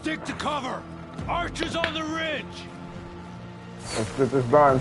Stick to cover! Archers on the ridge! Let's get this done.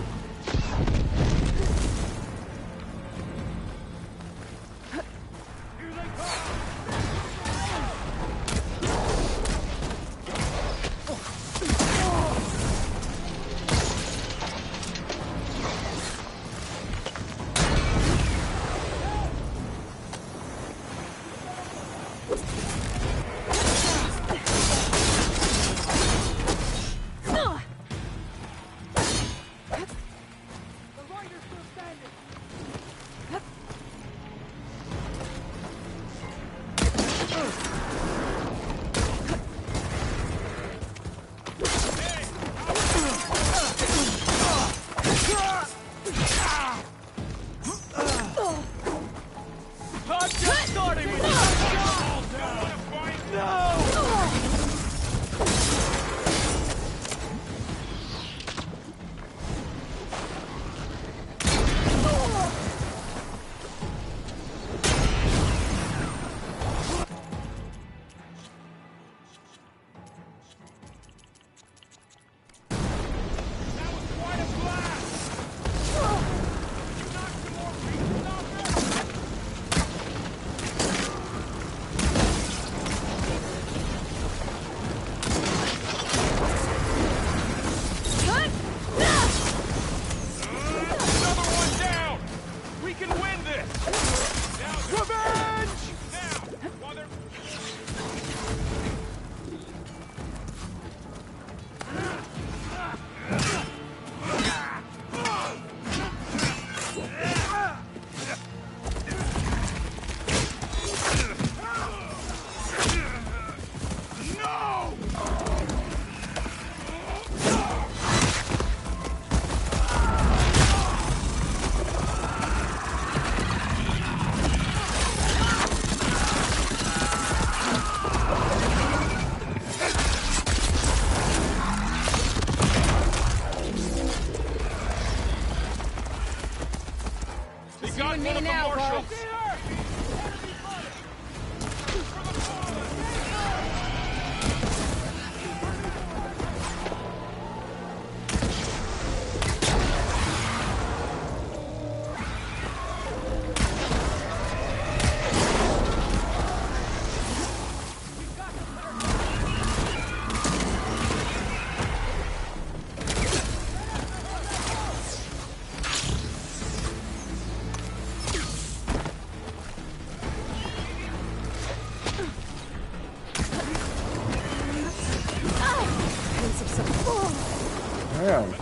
Damn.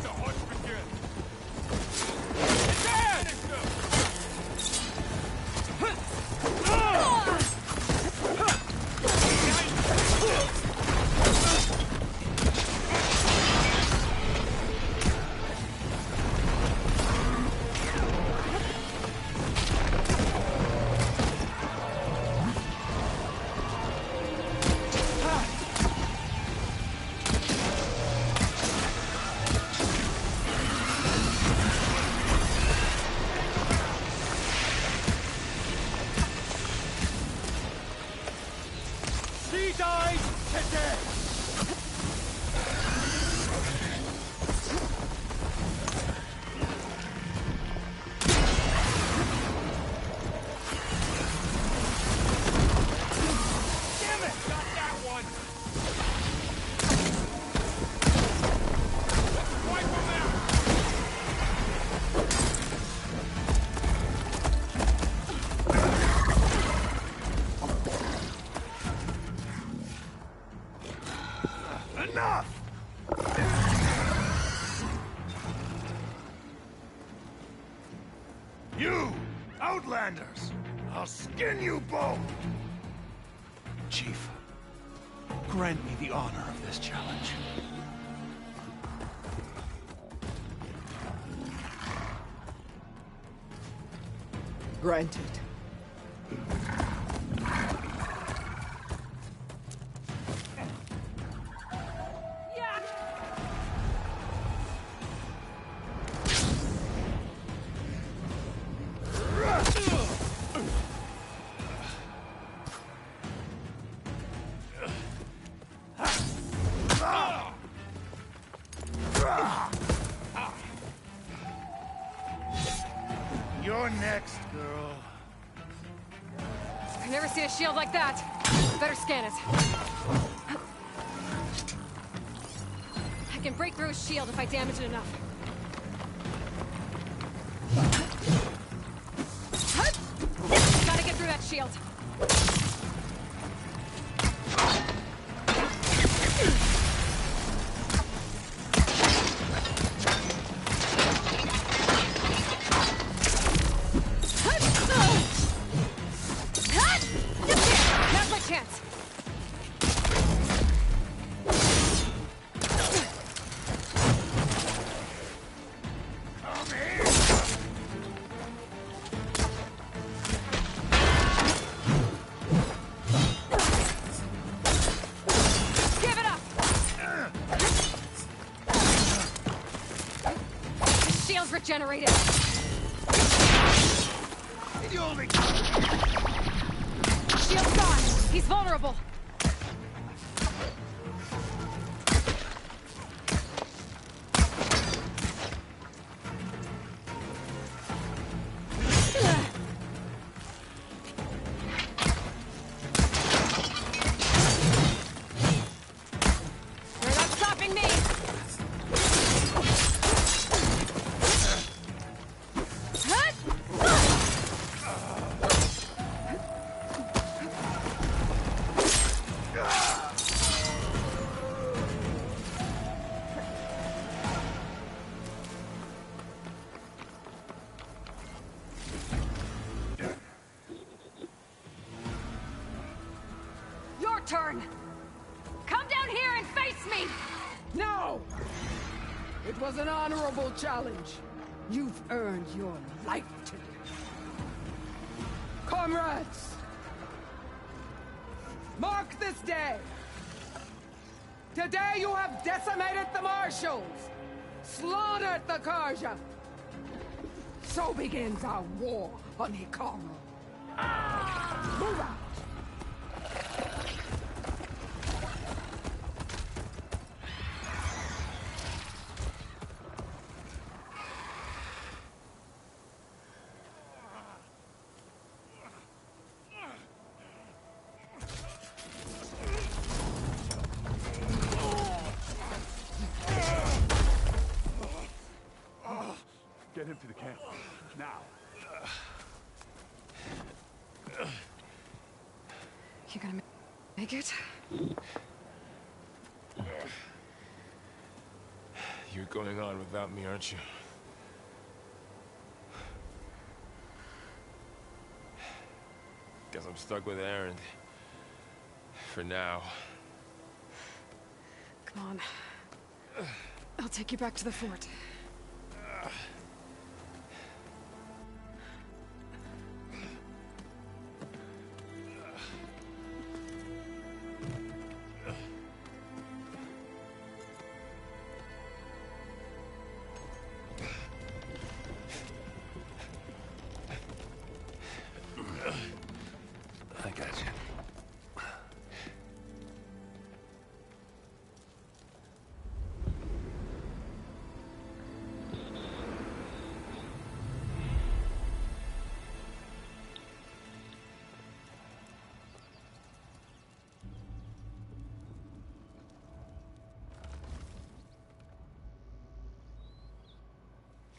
You, Outlanders! I'll skin you both! Chief, grant me the honor of this challenge. Granted. You're next, girl. I've never seen a shield like that. Better scan it. I can break through his shield if I damage it enough. Gotta get through that shield. Now's my chance. Give it up. The shield's regenerated. Shield's gone. He's vulnerable. You're not stopping me. Your turn. Come down here and face me. No! It was an honorable challenge. You've earned your life today. Comrades! Mark this day! Today you have decimated the Marshals! Slaughtered the Karja! So begins our war on Hikaru. Move out! Get him to the camp. Now. You gonna make it? You're going on without me, aren't you? Guess I'm stuck with Aaron. For now. Come on. I'll take you back to the fort. I got you.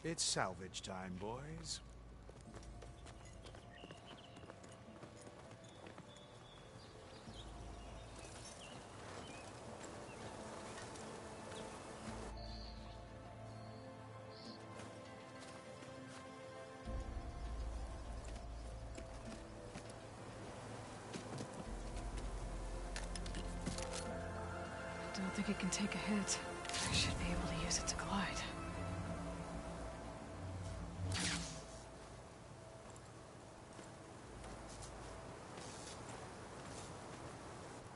It's salvage time, boys. Don't think it can take a hit. I should be able to use it to glide.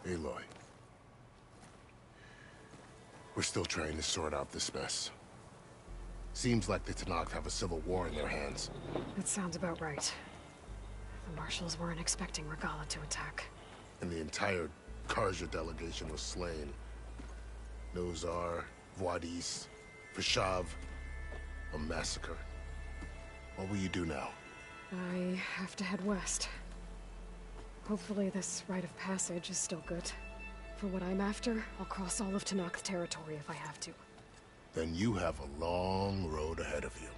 Aloy. We're still trying to sort out this mess. Seems like the Tenakth have a civil war in their hands. That sounds about right. The Marshals weren't expecting Regalla to attack. And the entire Karja delegation was slain. Nozar, Vuadis, Vishav. A massacre. What will you do now? I have to head west. Hopefully this rite of passage is still good. For what I'm after, I'll cross all of Tenakth territory if I have to. Then you have a long road ahead of you.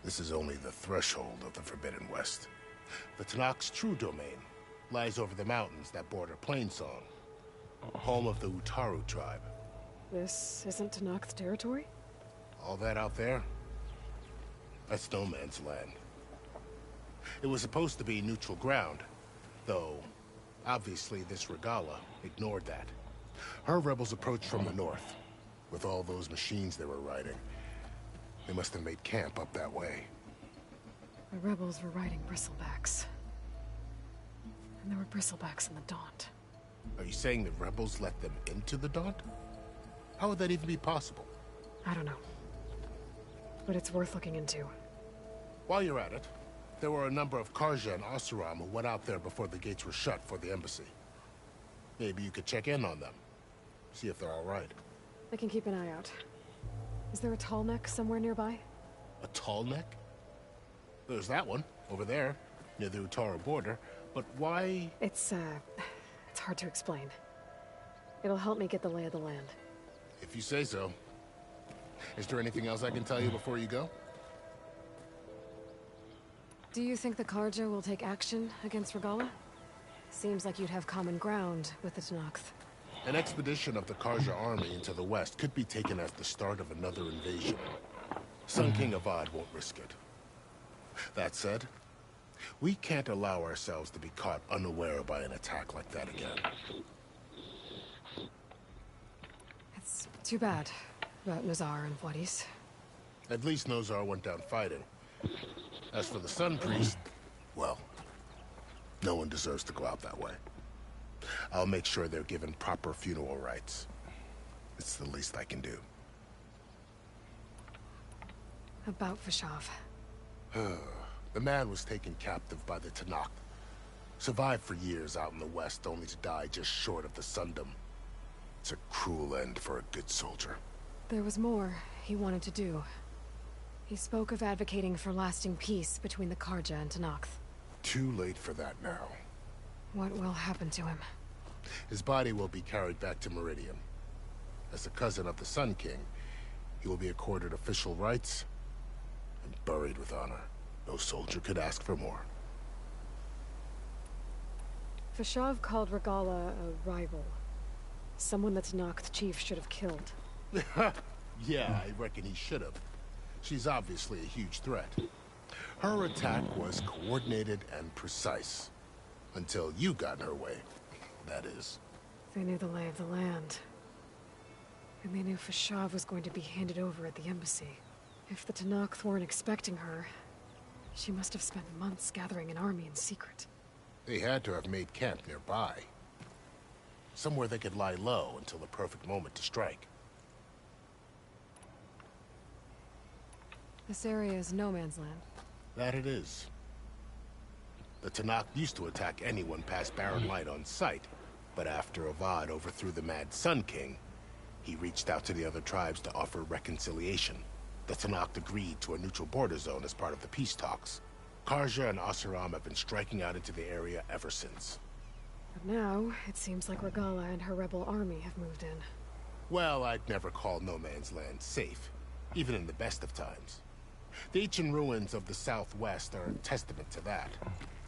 This is only the threshold of the Forbidden West. The Tenakth's true domain lies over the mountains that border Plainsong, home of the Utaru tribe. This isn't Tenakth territory? All that out there? That's no man's land. It was supposed to be neutral ground, though obviously this Regalla ignored that. Her rebels approached from the north. With all those machines they were riding, they must have made camp up that way. The rebels were riding bristlebacks. And there were bristlebacks in the Daunt. Are you saying the rebels let them into the Daunt? How would that even be possible? I don't know. But it's worth looking into. While you're at it, there were a number of Carja and Oseram who went out there before the gates were shut for the embassy. Maybe you could check in on them. See if they're all right. I can keep an eye out. Is there a tall neck somewhere nearby? A tall neck? There's that one, over there, near the Utaru border. But why? It's hard to explain. It'll help me get the lay of the land. If you say so. Is there anything else I can tell you before you go? Do you think the Carja will take action against Regalla? Seems like you'd have common ground with the Tenakth. An expedition of the Carja army into the west could be taken as the start of another invasion. Sun King Avad won't risk it. That said, we can't allow ourselves to be caught unaware by an attack like that again. It's too bad about Nozar and Wadis. At least Nozar went down fighting. As for the Sun Priest, well, no one deserves to go out that way. I'll make sure they're given proper funeral rites. It's the least I can do. About Fashav. The man was taken captive by the Tenakth. Survived for years out in the west, only to die just short of the Sundom. It's a cruel end for a good soldier. There was more he wanted to do. He spoke of advocating for lasting peace between the Carja and Tenakth. Too late for that now. What will happen to him? His body will be carried back to Meridian. As a cousin of the Sun King, he will be accorded official rights and buried with honor. No soldier could ask for more. Fashav called Regalla a rival. Someone that Tenakth chief should have killed. Yeah, I reckon he should have. She's obviously a huge threat. Her attack was coordinated and precise. Until you got in her way, that is. They knew the lay of the land. And they knew Fashav was going to be handed over at the embassy. If the Tenakth weren't expecting her, she must have spent months gathering an army in secret. They had to have made camp nearby. Somewhere they could lie low until the perfect moment to strike. This area is no man's land. That it is. The Tenakth used to attack anyone past Barren Light on sight, but after Avad overthrew the Mad Sun King, he reached out to the other tribes to offer reconciliation. The Tenakth agreed to a neutral border zone as part of the peace talks. Carja and Oseram have been striking out into the area ever since. But now, it seems like Regalla and her rebel army have moved in. Well, I'd never call no man's land safe, even in the best of times. The ancient ruins of the Southwest are a testament to that.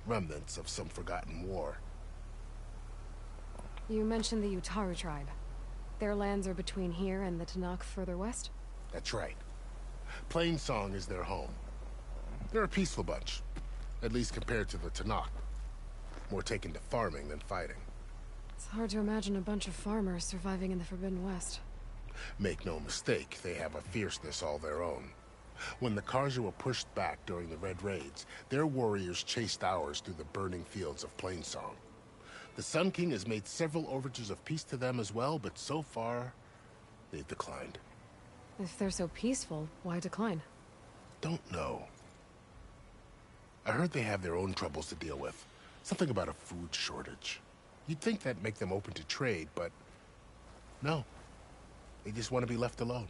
Remnants of some forgotten war. You mentioned the Utaru tribe. Their lands are between here and the Tenakth further west? That's right. Plainsong is their home. They're a peaceful bunch, at least compared to the Tenakth. More taken to farming than fighting. It's hard to imagine a bunch of farmers surviving in the Forbidden West. Make no mistake, they have a fierceness all their own. When the Carja were pushed back during the Red Raids, their warriors chased ours through the burning fields of Plainsong. The Sun King has made several overtures of peace to them as well, but so far, they've declined. If they're so peaceful, why decline? Don't know. I heard they have their own troubles to deal with. Something about a food shortage. You'd think that'd make them open to trade, but no. They just want to be left alone.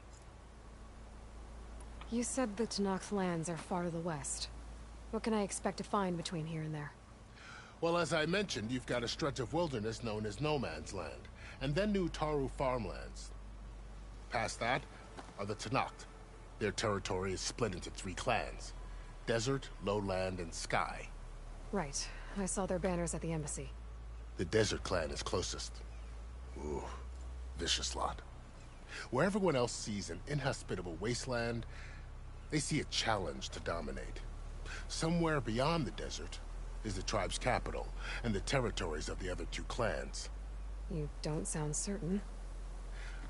You said the Tenakth lands are far to the west. What can I expect to find between here and there? Well, as I mentioned, you've got a stretch of wilderness known as No Man's Land, and then New Taru farmlands. Past that are the Tenakth. Their territory is split into 3 clans: Desert, Lowland, and Sky. Right. I saw their banners at the embassy. The Desert clan is closest. Ooh, vicious lot. Where everyone else sees an inhospitable wasteland, they see a challenge to dominate. Somewhere beyond the desert is the tribe's capital, and the territories of the other 2 clans. You don't sound certain.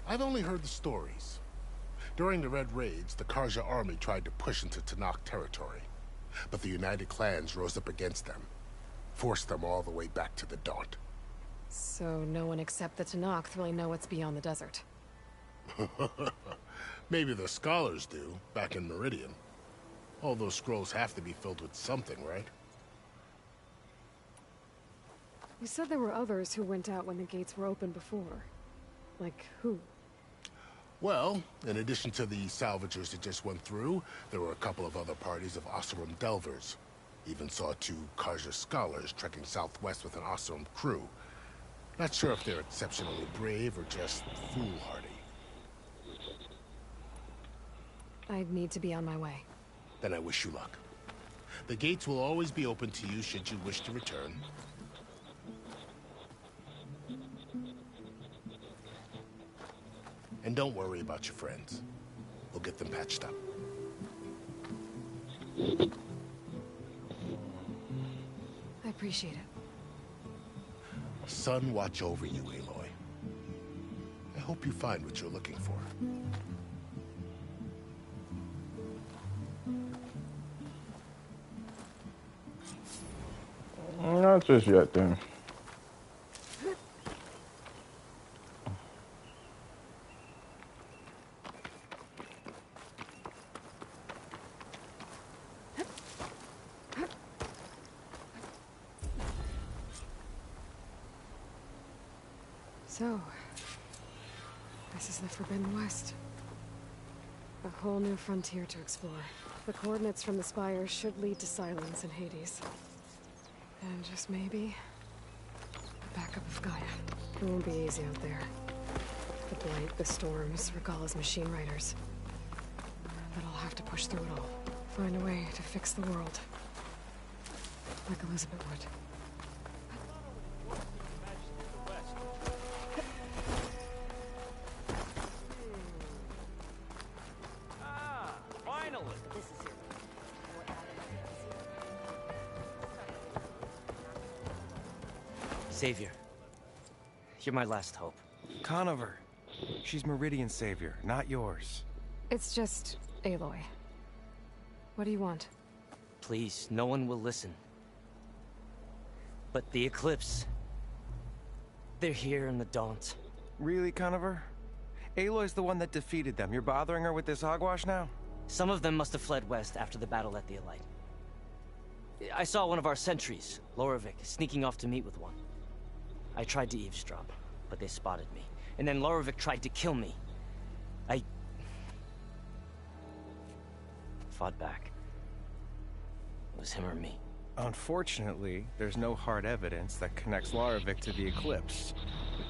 I've only heard the stories. During the Red Raids, the Karja army tried to push into Tenakth territory, but the United Clans rose up against them, forced them all the way back to the Daunt. So no one except the Tenakth really know what's beyond the desert. Maybe the scholars do, back in Meridian. All those scrolls have to be filled with something, right? You said there were others who went out when the gates were open before. Like who? Well, in addition to the salvagers that just went through, there were a couple of other parties of Oseram delvers. Even saw 2 Karja scholars trekking southwest with an Oseram crew. Not sure if they're exceptionally brave or just foolhardy. I'd need to be on my way. Then I wish you luck. The gates will always be open to you should you wish to return. And don't worry about your friends. We'll get them patched up. I appreciate it. Sun watch over you, Aloy. I hope you find what you're looking for. Not just yet, then. So, this is the Forbidden West. A whole new frontier to explore. The coordinates from the spire should lead to Silence and Hades. And just maybe, the backup of Gaia. It won't be easy out there. The blight, the storms, Regalla's machine riders. But I'll have to push through it all. Find a way to fix the world. Like Elizabeth would. Savior, you're my last hope. Conover. She's Meridian's savior, not yours. It's just Aloy. What do you want? Please, no one will listen. But the Eclipse... they're here in the Daunt. Really, Conover? Aloy's the one that defeated them. You're bothering her with this hogwash now? Some of them must have fled west after the battle at the Elite. I saw one of our sentries, Lorovic, sneaking off to meet with one. I tried to eavesdrop, but they spotted me. And then Lorovic tried to kill me. I fought back. It was him or me. Unfortunately, there's no hard evidence that connects Lorovic to the Eclipse.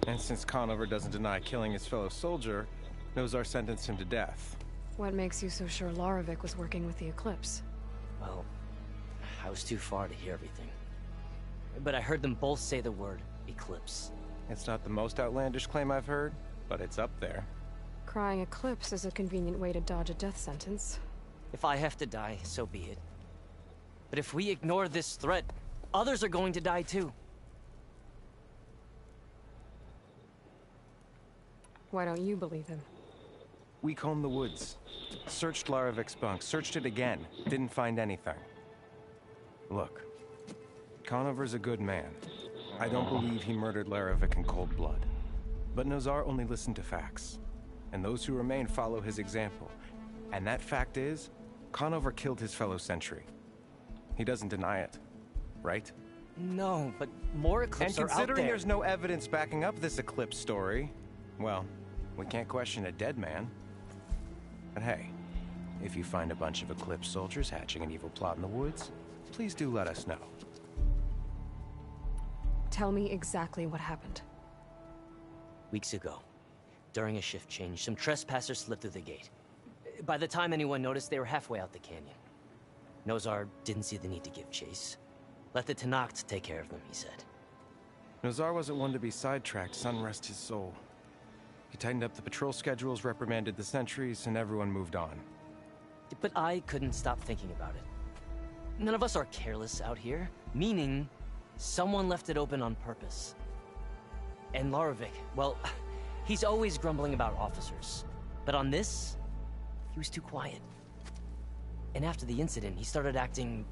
And since Conover doesn't deny killing his fellow soldier, Nozar sentenced him to death. What makes you so sure Lorovic was working with the Eclipse? Well, I was too far to hear everything. But I heard them both say the word Eclipse. It's not the most outlandish claim I've heard, but it's up there. Crying Eclipse is a convenient way to dodge a death sentence. If I have to die, so be it. But if we ignore this threat, others are going to die too. Why don't you believe him? We combed the woods, searched Larovic's bunk, searched it again, didn't find anything. Look, Conover's a good man. I don't believe he murdered Larovic in cold blood. But Nozar only listened to facts, and those who remain follow his example. And that fact is, Conover killed his fellow sentry. He doesn't deny it, right? No, but more Eclipse are out there. And considering there's no evidence backing up this Eclipse story, well, we can't question a dead man. But hey, if you find a bunch of Eclipse soldiers hatching an evil plot in the woods, please do let us know. Tell me exactly what happened. Weeks ago, during a shift change, some trespassers slipped through the gate. By the time anyone noticed, they were halfway out the canyon. Nozar didn't see the need to give chase. Let the Tenakth take care of them, he said. Nozar wasn't one to be sidetracked, sun rest his soul. He tightened up the patrol schedules, reprimanded the sentries, and everyone moved on. But I couldn't stop thinking about it. None of us are careless out here, meaning someone left it open on purpose. And Larovic, well, he's always grumbling about officers. But on this, he was too quiet. And after the incident, he started acting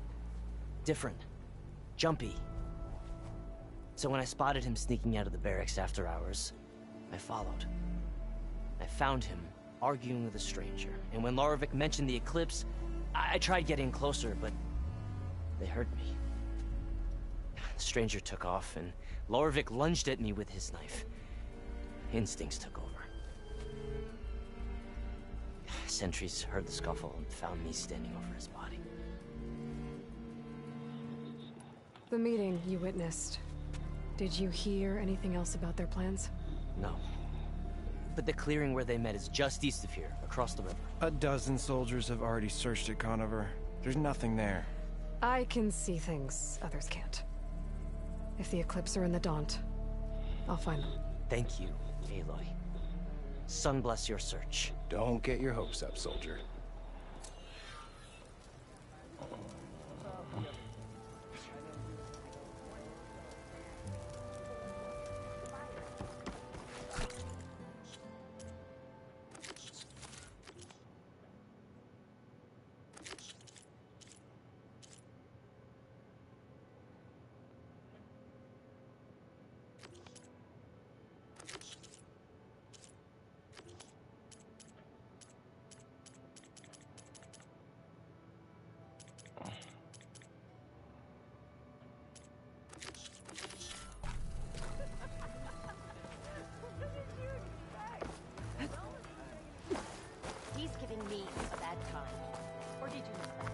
different, jumpy. So when I spotted him sneaking out of the barracks after hours, I followed. I found him arguing with a stranger, and when Larovic mentioned the eclipse, I tried getting closer, but they heard me. The stranger took off, and Larovic lunged at me with his knife. Instincts took over. Sentries heard the scuffle and found me standing over his body. The meeting you witnessed. Did you hear anything else about their plans? No. But the clearing where they met is just east of here, across the river. A dozen soldiers have already searched it, Conover. There's nothing there. I can see things others can't. If the Eclipse are in the Daunt, I'll find them. Thank you, Aloy. Sun bless your search. Don't get your hopes up, soldier. He's giving me a bad time. Or did you miss that?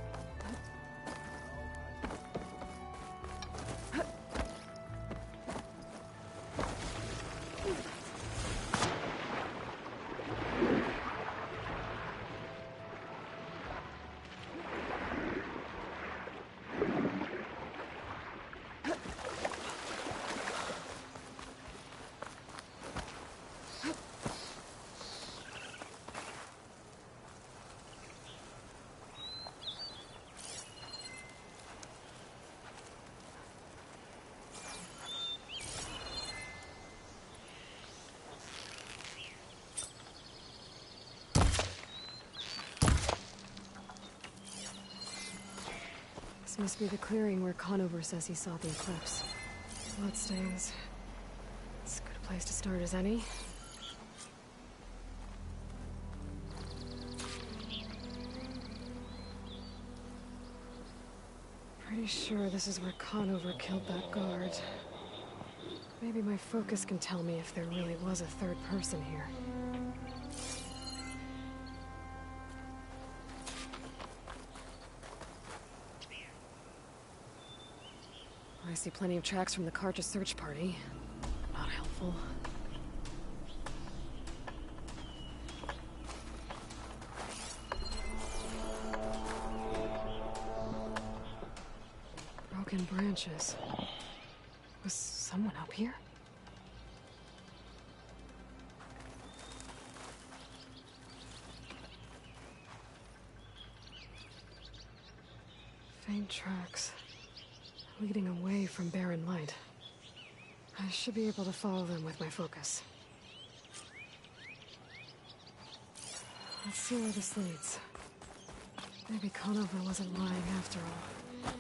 This must be the clearing where Conover says he saw the eclipse. Bloodstains. It's as good a place to start as any. Pretty sure this is where Conover killed that guard. Maybe my focus can tell me if there really was a third person here. I see plenty of tracks from the Carja search party. Not helpful. Broken branches. Was someone up here? Faint tracks. Leading away from Barren Light. I should be able to follow them with my focus. Let's see where this leads. Maybe Conover wasn't lying after all.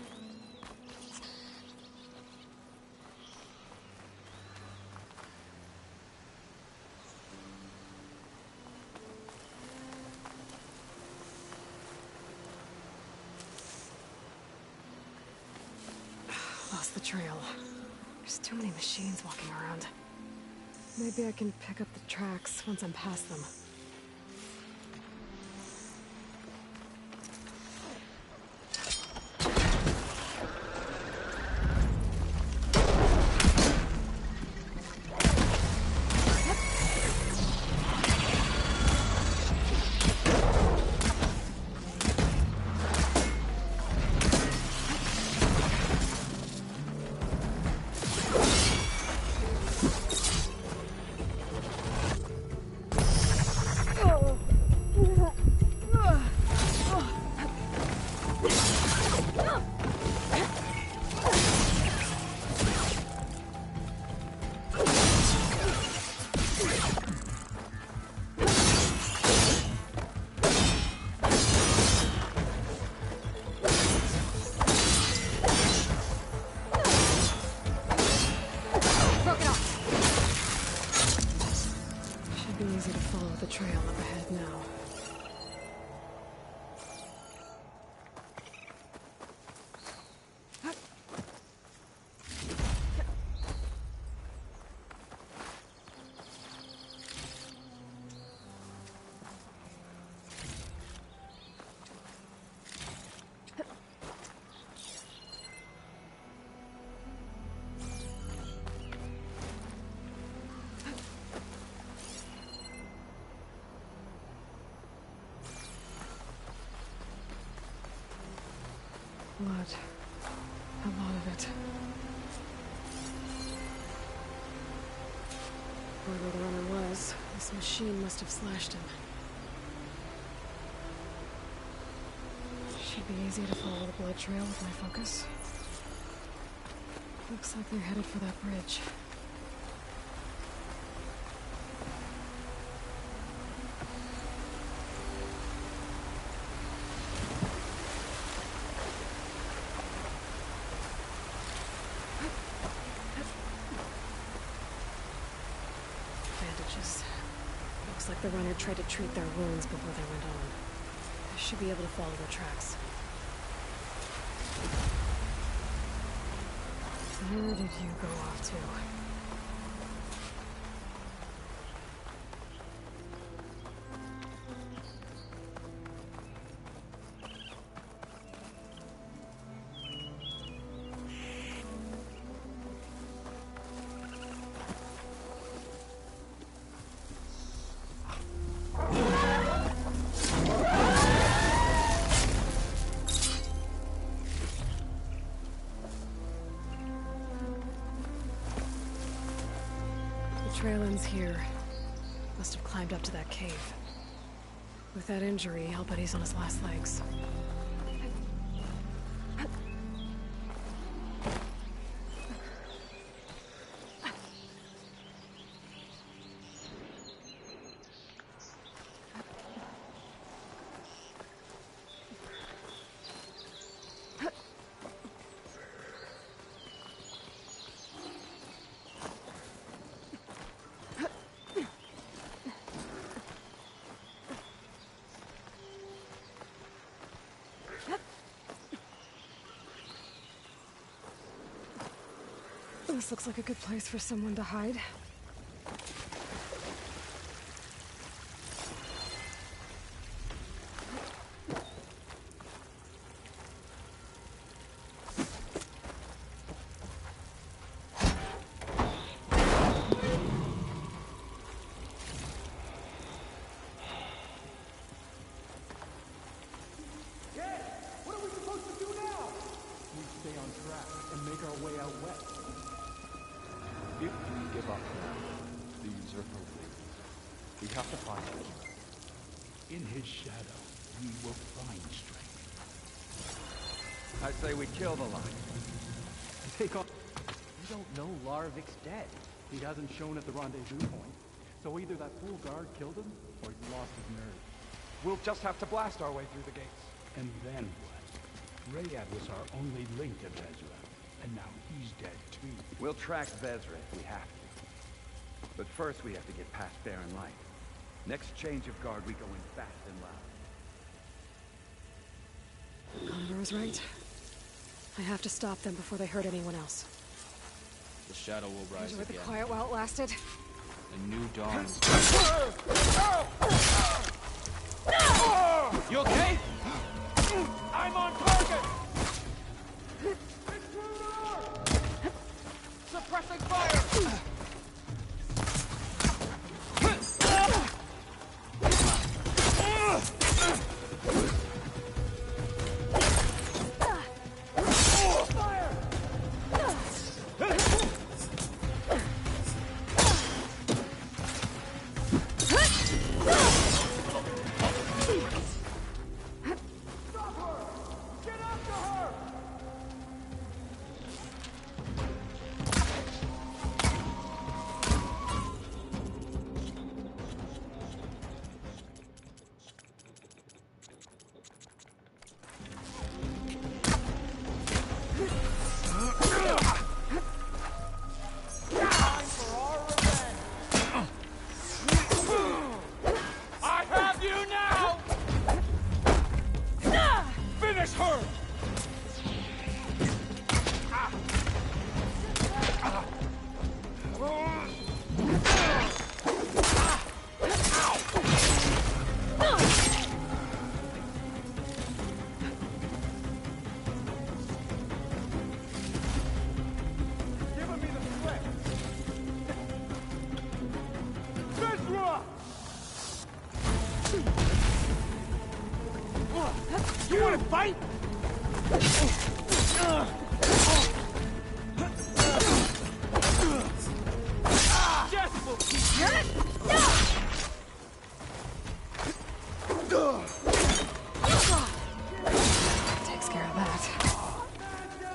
Lost the trail. There's too many machines walking around. Maybe I can pick up the tracks once I'm past them. trail up ahead now. Blood. A lot of it. Whoever the runner was, this machine must have slashed him. Should be easy to follow the blood trail with my focus. Looks like they're headed for that bridge. Bandages. Looks like the runner tried to treat their wounds before they went on. I should be able to follow their tracks. Where did you go off to? Trail ends here. Must have climbed up to that cave. With that injury, I'll bet he's on his last legs. This looks like a good place for someone to hide. What are we supposed to do now? We stay on track and make our way out west. If we give up now, the usurper wins. We have to find him. In his shadow, we will find strength. I say we kill the Lion. Take off. You don't know Larovik's dead. He hasn't shown at the rendezvous point. So either that fool guard killed him, or he's lost his nerve. We'll just have to blast our way through the gates. And then what? Rayad was our only link to Vezra. And now he's dead too. We'll track Vezra if we have to. But first we have to get past Barren Light. Next change of guard, we go in fast and loud. Conover was right. I have to stop them before they hurt anyone else. The shadow will rise Enjoy the again. quiet while it lasted. A new dawn. You okay? I'm on target! Suppressing fire!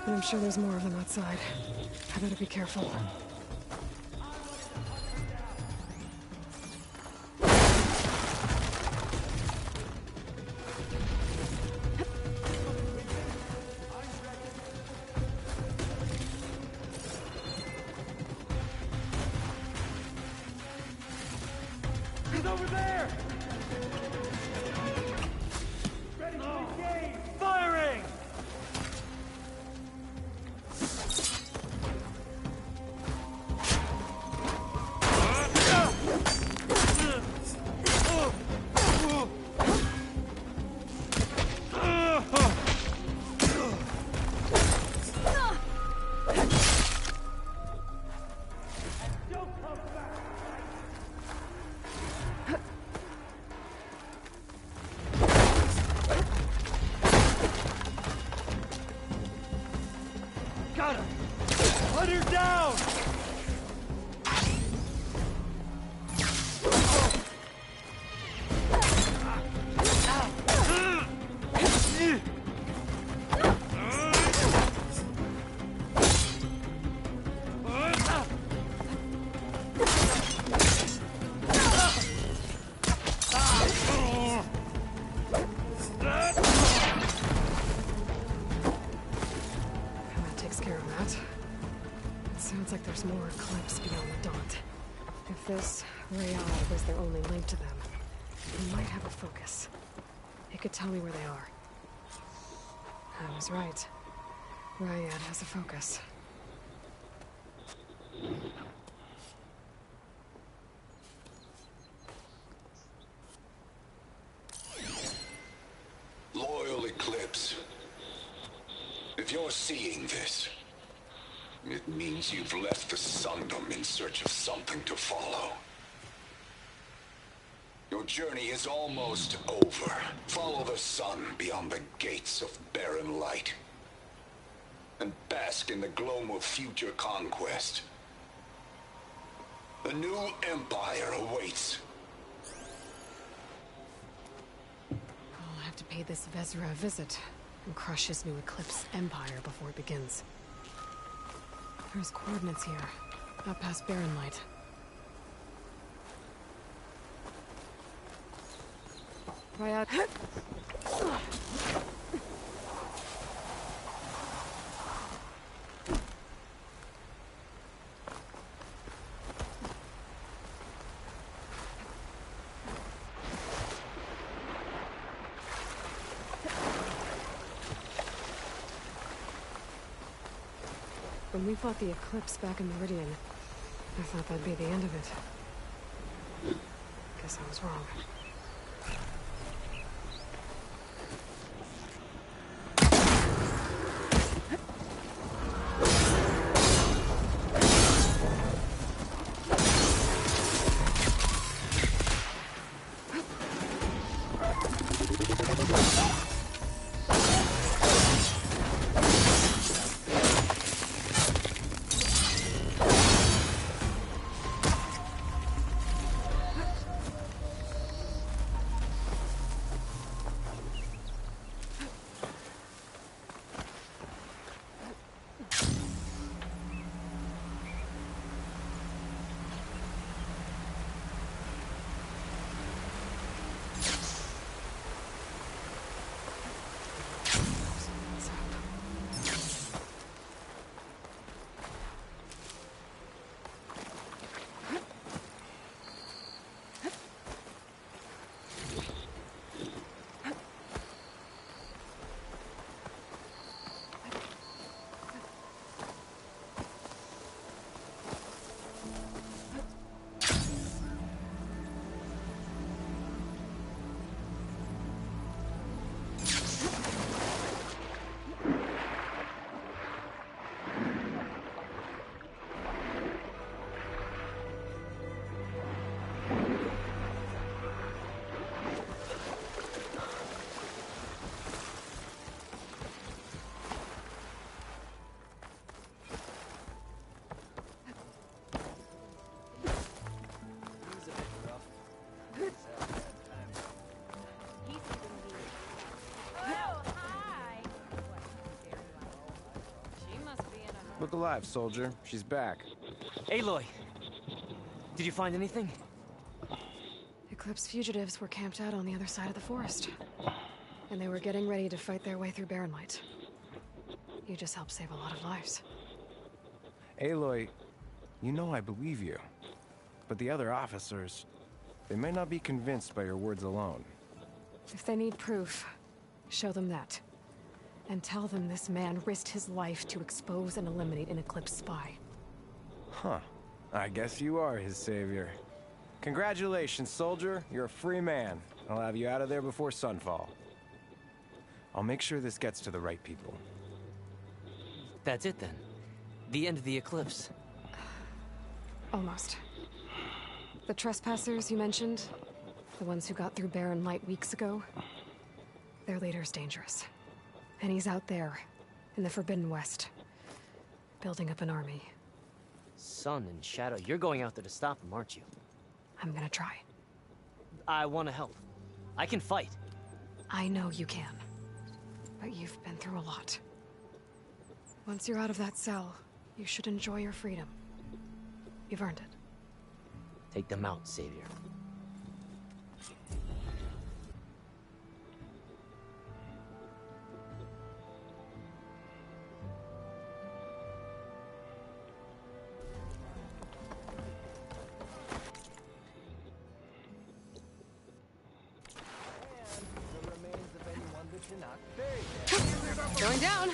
And I'm sure there's more of them outside. I better be careful. He's over there! Ready to engage! Firing! Got him! Let her down! That takes care of that. It sounds like there's more Eclipse beyond the Daunt. If this Rayad was their only link to them, they might have a focus. It could tell me where they are. I was right. Rayad has a focus. Loyal Eclipse, if you're seeing this, it means you've left the Sundom in search of something to follow. Your journey is almost over. Follow the sun beyond the gates of barren light, and bask in the gloom of future conquest. The new empire awaits. I'll have to pay this Vezra a visit and crush his new Eclipse empire before it begins. There's coordinates here, out past Barren Light. Rayad. When we fought the Eclipse back in Meridian, I thought that'd be the end of it. Guess I was wrong. Look alive, soldier. She's back. Aloy! Did you find anything? Eclipse fugitives were camped out on the other side of the forest. And they were getting ready to fight their way through Barren Light. You just helped save a lot of lives. Aloy, you know I believe you. But the other officers, they may not be convinced by your words alone. If they need proof, show them that. And tell them this man risked his life to expose and eliminate an Eclipse spy. Huh. I guess you are his savior. Congratulations, soldier. You're a free man. I'll have you out of there before sunfall. I'll make sure this gets to the right people. That's it then. The end of the Eclipse. Almost. The trespassers you mentioned, the ones who got through Barren Light weeks ago, their leader's dangerous. And he's out there, in the Forbidden West, building up an army. Sun and Shadow, you're going out there to stop him, aren't you? I'm gonna try. I want to help. I can fight. I know you can. But you've been through a lot. Once you're out of that cell, you should enjoy your freedom. You've earned it. Take them out, Savior. Going down.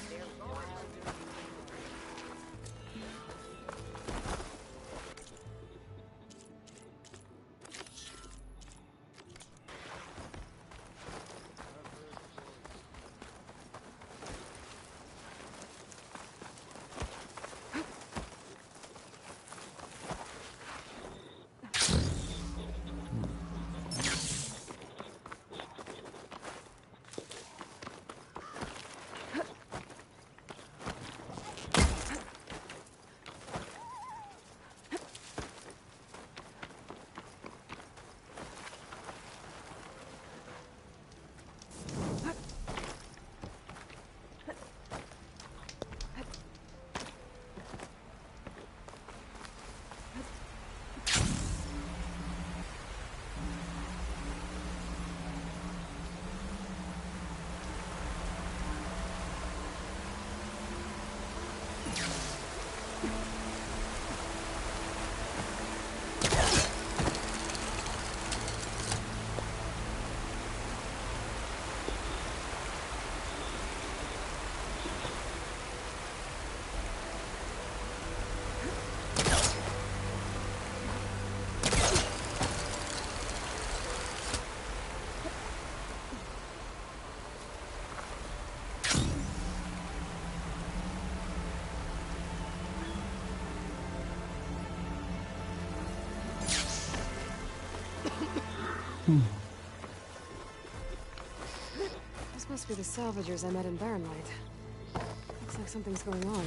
This must be the salvagers I met in Barren Light. Looks like something's going on.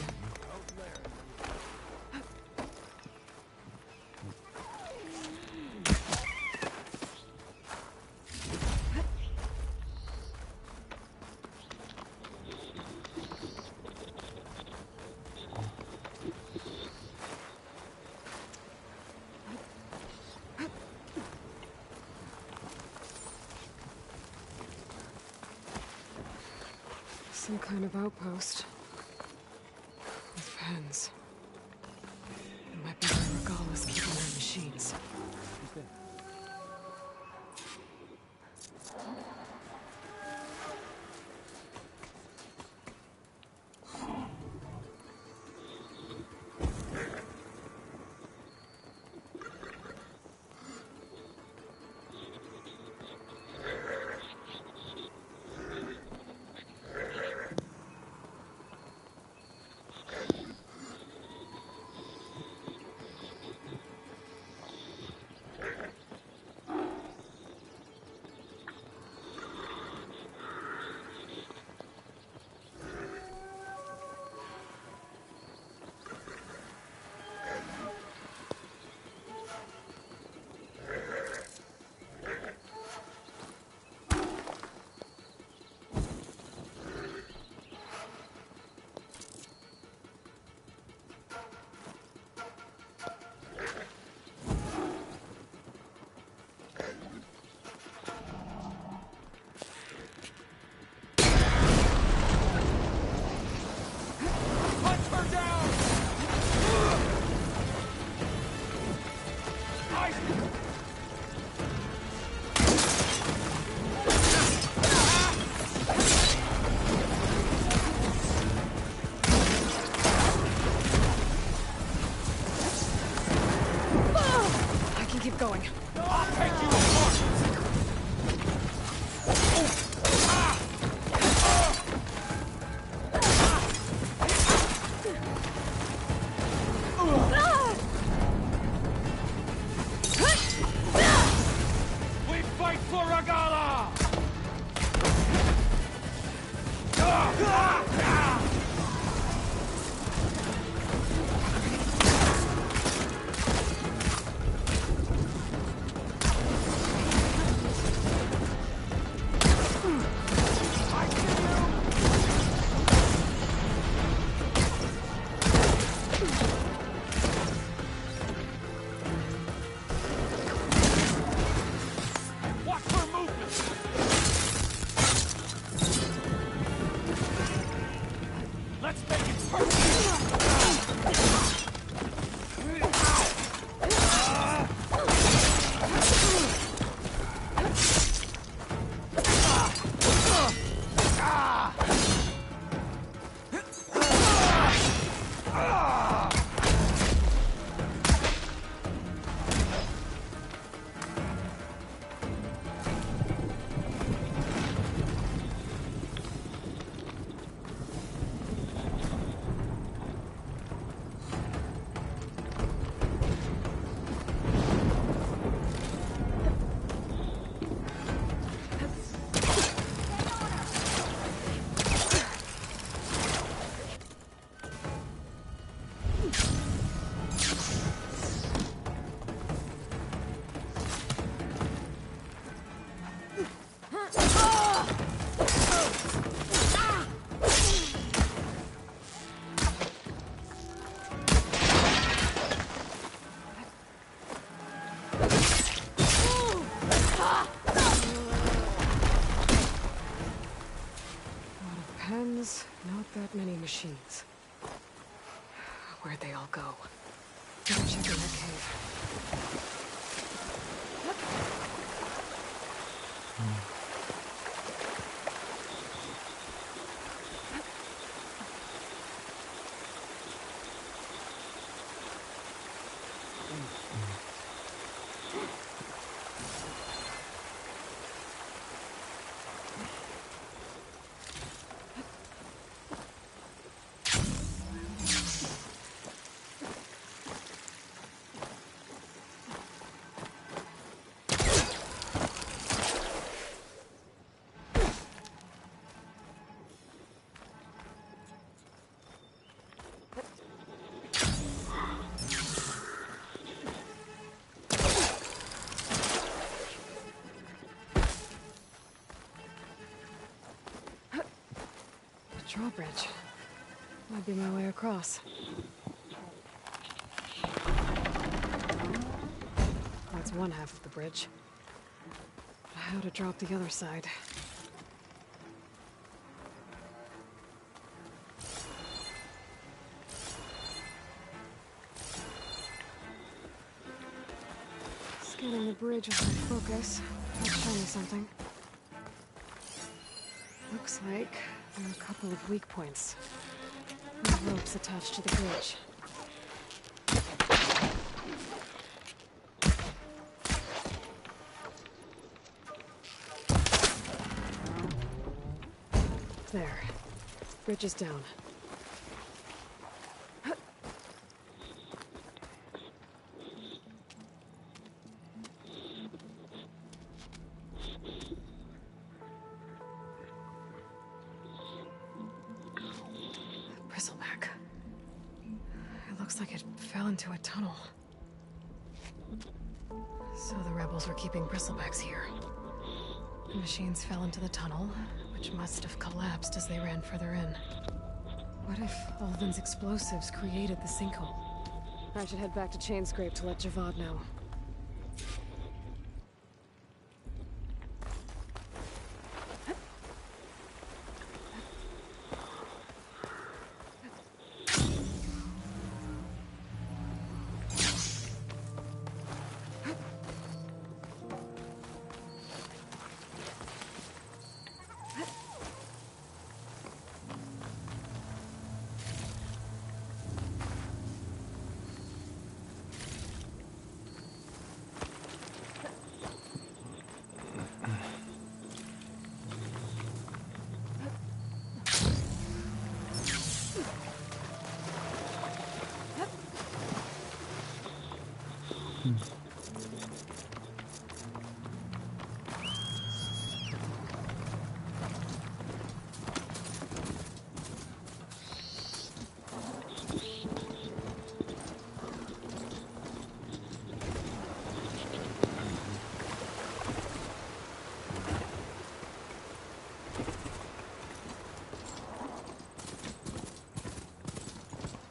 Some kind of outpost. With pens. It might be where Regala's keeping their machines. Not that many machines. Where'd they all go? Gotta check in that cave. Drawbridge. Might be my way across. That's one half of the bridge. How to drop the other side? Scanning the bridge with my focus. Might show me something. Looks like there are a couple of weak points. No ropes attached to the bridge. There. Bridge is down. Bristleback. It looks like it fell into a tunnel. So the rebels were keeping bristlebacks here. The machines fell into the tunnel, which must have collapsed as they ran further in. What if Ulvin's explosives created the sinkhole? I should head back to Chainscrape to let Javad know.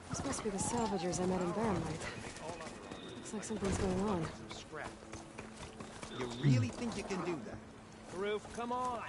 This must be the salvagers I met in Barren Light. Looks like something's going on. You really think you can do that? Roof, come on!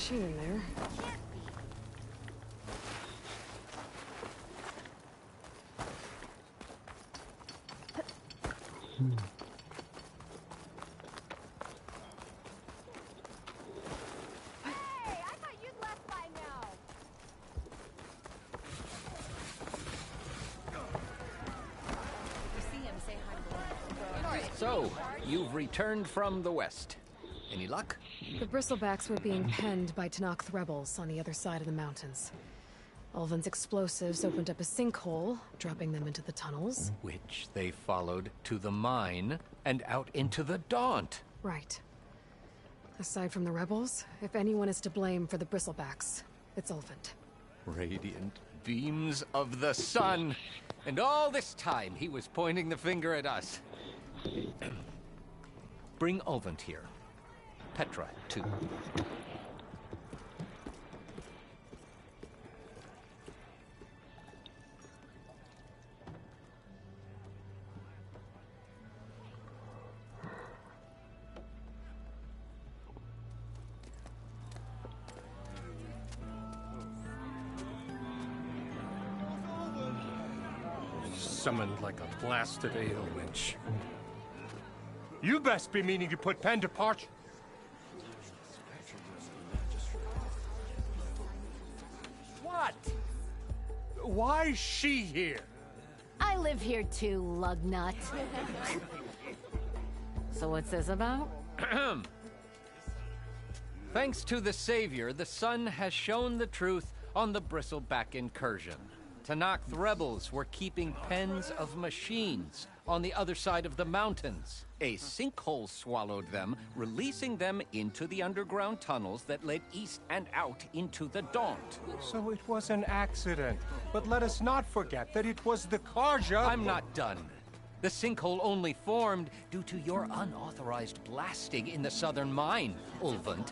machine in there. So, you've returned from the west. Any luck? The Bristlebacks were being penned by Tenakth rebels on the other side of the mountains. Ulvin's explosives opened up a sinkhole, dropping them into the tunnels. Which they followed to the mine and out into the Daunt. Right. Aside from the rebels, if anyone is to blame for the Bristlebacks, it's Ulvund. Radiant beams of the sun. And all this time he was pointing the finger at us. Bring Ulvund here. Petra, too. Summoned like a blasted ale winch. You best be meaning to put pen to parch. What? Why is she here? I live here too, lugnut. So what's this about? Thanks to the Savior, the sun has shown the truth on the Bristleback incursion. Tenakth rebels were keeping pens of machines on the other side of the mountains. A sinkhole swallowed them, releasing them into the underground tunnels that led east and out into the Daunt. So it was an accident. But let us not forget that it was the Carja— I'm not done. The sinkhole only formed due to your unauthorized blasting in the southern mine, Ulvund.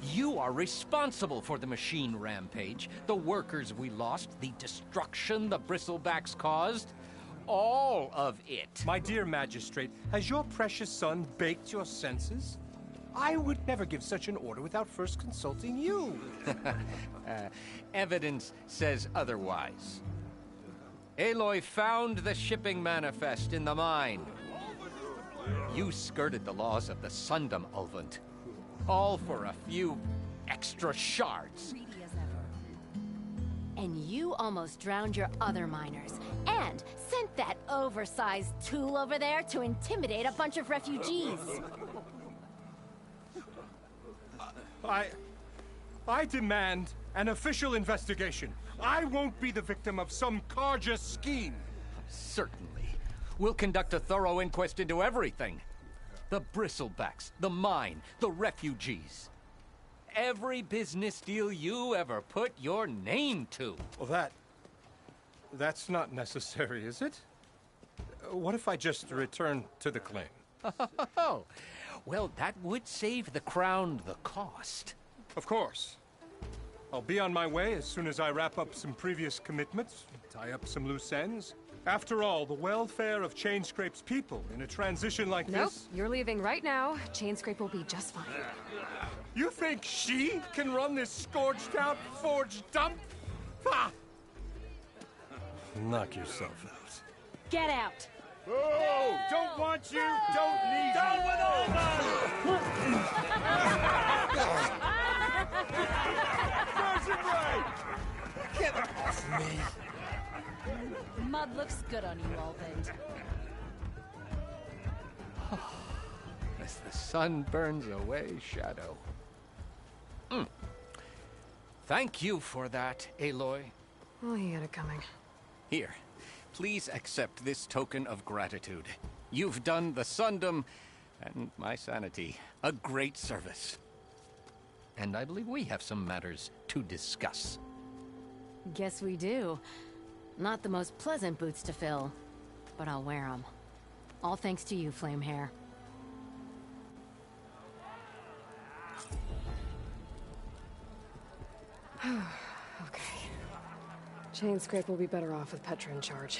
You are responsible for the machine rampage, the workers we lost, the destruction the Bristlebacks caused. All of it. My dear magistrate, has your precious son baked your senses? I would never give such an order without first consulting you. Evidence says otherwise. Aloy found the shipping manifest in the mine. You skirted the laws of the Sundom, Ulvund. All for a few extra shards. And you almost drowned your other miners. And sent that oversized tool over there to intimidate a bunch of refugees. I demand an official investigation. I won't be the victim of some Carja scheme. Certainly. We'll conduct a thorough inquest into everything. The Bristlebacks, the mine, the refugees. Every business deal you ever put your name to. Well, that's not necessary, is it? What if I just return to the claim? Oh, well, that would save the Crown the cost. Of course. I'll be on my way as soon as I wrap up some previous commitments, tie up some loose ends. After all, the welfare of Chainscrape's people in a transition like Nope, this... you're leaving right now. Chainscrape will be just fine. You think she can run this scorched-out forged dump? Ha! Knock yourself out. Get out! Oh, don't want you, don't need you! Down with all Get off me! Mud looks good on you, Ulvund. As the sun burns away shadow. Thank you for that, Aloy. Well, he had it coming. Here, please accept this token of gratitude. You've done the Sundom and my sanity a great service. And I believe we have some matters to discuss. Guess we do. Not the most pleasant boots to fill, but I'll wear them. All thanks to you, Flamehair. Okay. Chainscrape will be better off with Petra in charge.